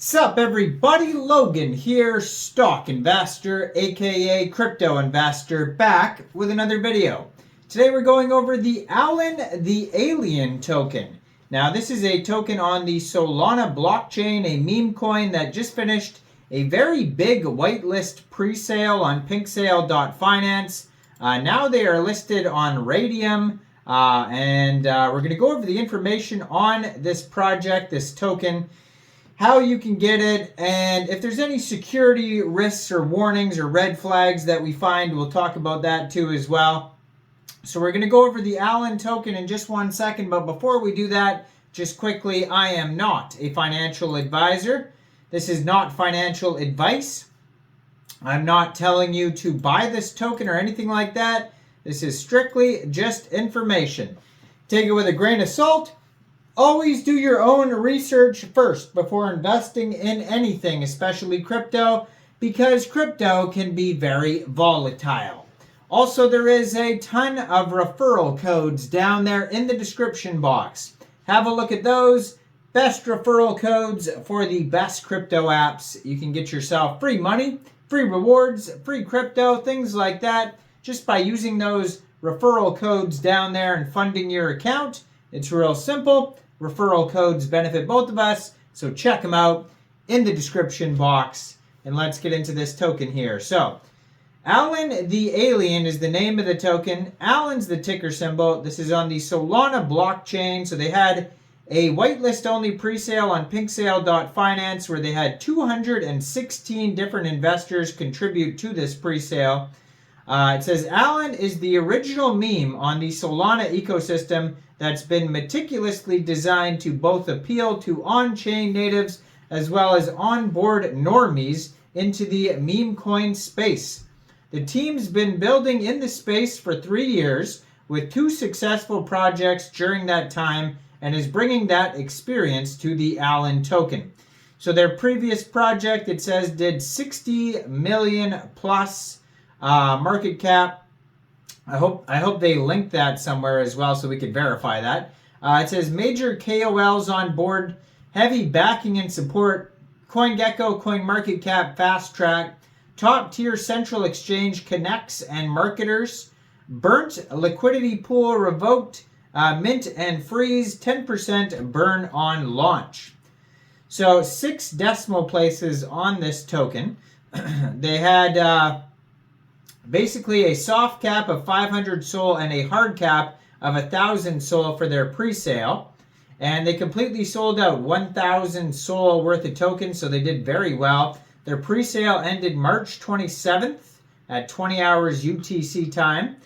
Sup everybody, Logan here, stock investor aka crypto investor, back with another video. Today we're going over the Alan the Alien token. Now this is a token on the Solana blockchain, a meme coin that just finished a very big whitelist pre-sale on pinksale.finance. Now they are listed on RAYDIUM, and we're going to go over the information on this project, this token, how you can get it, and if there's any security risks or warnings or red flags that we find, we'll talk about that too as well. So we're going to go over the Alan token in just 1 second, but before we do that, just quickly, I am not a financial advisor. This is not financial advice. I'm not telling you to buy this token or anything like that. This is strictly just information. Take it with a grain of salt. Always do your own research first before investing in anything, especially crypto, because crypto can be very volatile. Also, there is a ton of referral codes down there in the description box. Have a look at those. Best referral codes for the best crypto apps. You can get yourself free money, free rewards, free crypto, things like that, just by using those referral codes down there and funding your account. It's real simple. Referral codes benefit both of us, so check them out in the description box. And let's get into this token here. So, Alan the Alien is the name of the token. Alan's the ticker symbol. This is on the Solana blockchain. So they had a whitelist only pre-sale on pinksale.finance where they had 216 different investors contribute to this pre-sale. It says Alan is the original meme on the Solana ecosystem that's been meticulously designed to both appeal to on-chain natives as well as on-board normies into the meme coin space. The team's been building in the space for 3 years with 2 successful projects during that time and is bringing that experience to the Alan token. So their previous project, it says, did 60 million plus market cap. I hope they linked that somewhere as well so we could verify that. It says major KOLs on board, heavy backing and support, CoinGecko, CoinMarketCap, Fast Track, top tier central exchange connects and marketers, burnt liquidity pool revoked, mint and freeze, 10% burn on launch. So 6 decimal places on this token. They had basically a soft cap of 500 SOL and a hard cap of 1,000 SOL for their pre-sale. And they completely sold out 1,000 SOL worth of tokens, so they did very well. Their pre-sale ended March 27th at 20 hours UTC time.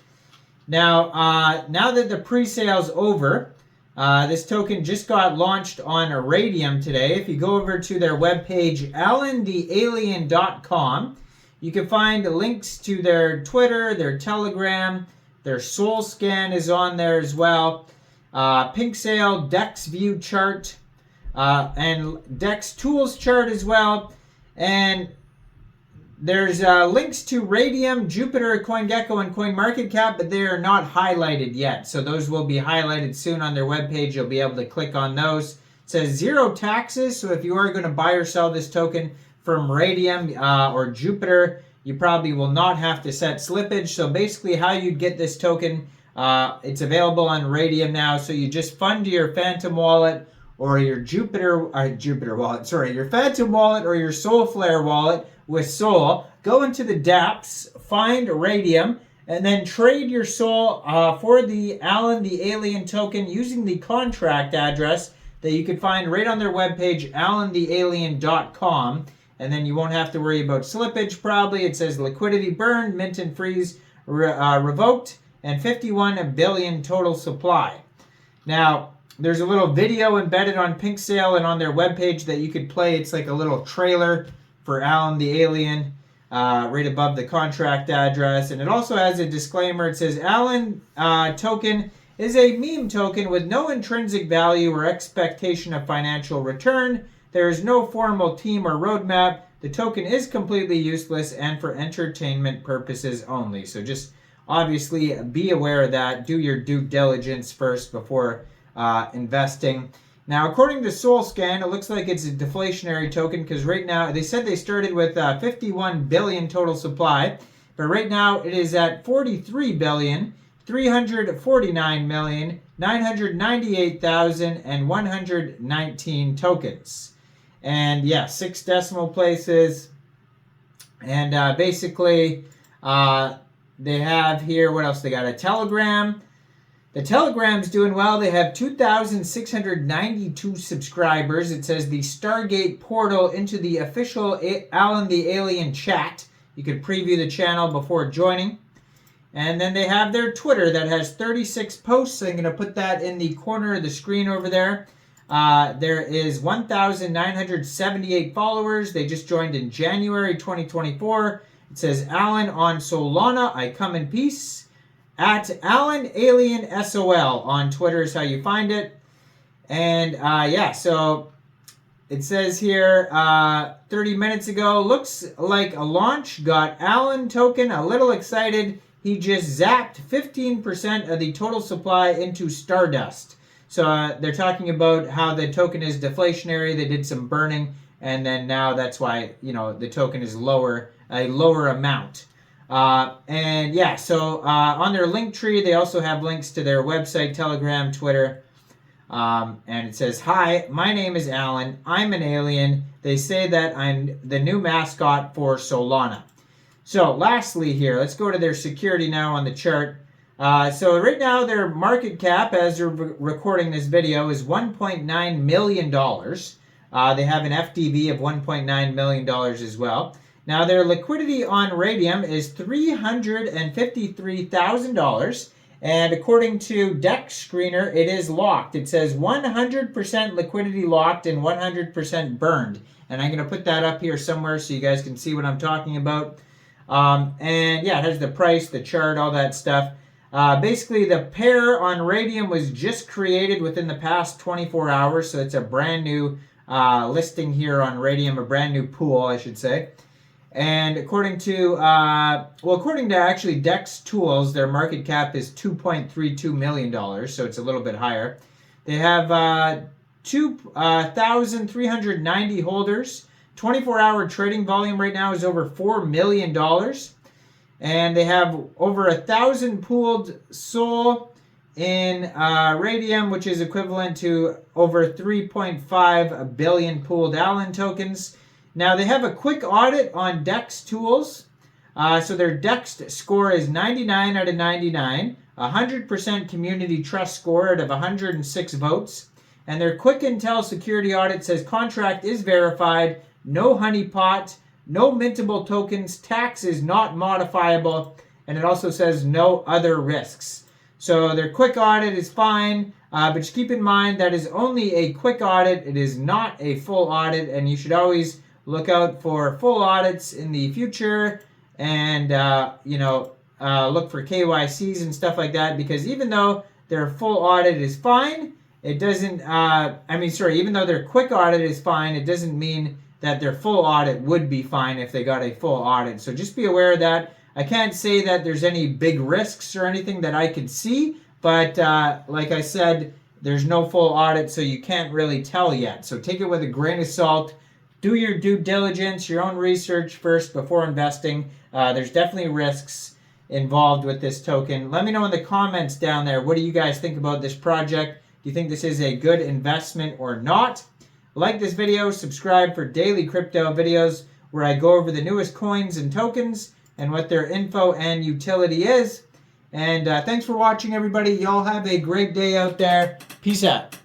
Now, now that the pre-sale's over, this token just got launched on RAYDIUM today. If you go over to their webpage, alanthealien.com, you can find links to their Twitter, their Telegram, their Sol Scan is on there as well. PinkSale, Dex View chart, and Dex Tools chart as well. And there's links to RAYDIUM, Jupiter, CoinGecko, and CoinMarketCap, but they are not highlighted yet. So those will be highlighted soon on their webpage. You'll be able to click on those. It says 0 taxes, so if you are going to buy or sell this token from RAYDIUM or Jupiter, you probably will not have to set slippage. So basically how you'd get this token, it's available on RAYDIUM now. So you just fund your Phantom wallet or your Jupiter wallet, your Phantom wallet or your Solflare wallet with Sol. Go into the dApps, find RAYDIUM, and then trade your Sol for the Alan the Alien token using the contract address that you can find right on their webpage, alanthealien.com. And then you won't have to worry about slippage probably. It says liquidity burned, mint and freeze revoked, and 51 billion total supply. Now, there's a little video embedded on PinkSale and on their webpage that you could play. It's like a little trailer for Alan the Alien right above the contract address. And it also has a disclaimer. It says Alan token is a meme token with no intrinsic value or expectation of financial return. There is no formal team or roadmap. The token is completely useless and for entertainment purposes only. So just obviously be aware of that. Do your due diligence first before investing. Now, according to SolScan, it looks like it's a deflationary token because right now, they said they started with 51 billion total supply, but right now it is at 43,349,998,119 tokens. And yeah, 6 decimal places. And basically, they have here, what else? They got a Telegram. The Telegram's doing well. They have 2,692 subscribers. It says the Stargate portal into the official Alan the Alien chat. You could preview the channel before joining. And then they have their Twitter that has 36 posts. I'm going to put that in the corner of the screen over there. There is 1,978 followers. They just joined in January 2024. It says, Alan on Solana, I come in peace. At Alan Alien SOL on Twitter is how you find it. And yeah, so it says here 30 minutes ago, looks like a launch got Alan token a little excited. He just zapped 15% of the total supply into Stardust. So they're talking about how the token is deflationary. They did some burning, and then now that's why, you know, the token is lower, a lower amount. And yeah, so on their link tree, they also have links to their website, Telegram, Twitter. And it says, hi, my name is Alan. I'm an alien. They say that I'm the new mascot for Solana. So lastly here, let's go to their security now on the chart. So right now their market cap, as they're recording this video, is $1.9 million. They have an FDV of $1.9 million as well. Now, their liquidity on RAYDIUM is $353,000, and according to DEX Screener, it is locked. It says 100% liquidity locked and 100% burned, and I'm going to put that up here somewhere so you guys can see what I'm talking about. And yeah, it has the price, the chart, all that stuff. Basically, the pair on RAYDIUM was just created within the past 24 hours, so it's a brand new listing here on RAYDIUM, a brand new pool, I should say. And according to actually Dex Tools, their market cap is $2.32 million, so it's a little bit higher. They have 2,390 holders. 24-hour trading volume right now is over $4 million. And they have over 1,000 pooled SOL in RAYDIUM, which is equivalent to over 3.5 billion pooled Alan tokens. Now, they have a quick audit on DEX Tools. So their DEX score is 99 out of 99, 100% community trust score out of 106 votes. And their quick intel security audit says contract is verified, no honeypot, no mintable tokens, tax is not modifiable, and it also says no other risks. So their quick audit is fine, but just keep in mind that is only a quick audit. It is not a full audit, and you should always look out for full audits in the future, and look for KYCs and stuff like that, because even though their full audit is fine, it doesn't, even though their quick audit is fine, it doesn't mean that their full audit would be fine if they got a full audit. So just be aware of that. I can't say that there's any big risks or anything that I could see, but like I said, there's no full audit, so you can't really tell yet. So take it with a grain of salt. Do your due diligence, your own research first before investing. There's definitely risks involved with this token. Let me know in the comments down there, what do you guys think about this project? Do you think this is a good investment or not? Like this video, subscribe for daily crypto videos where I go over the newest coins and tokens and what their info and utility is. And thanks for watching, everybody. Y'all have a great day out there. Peace out.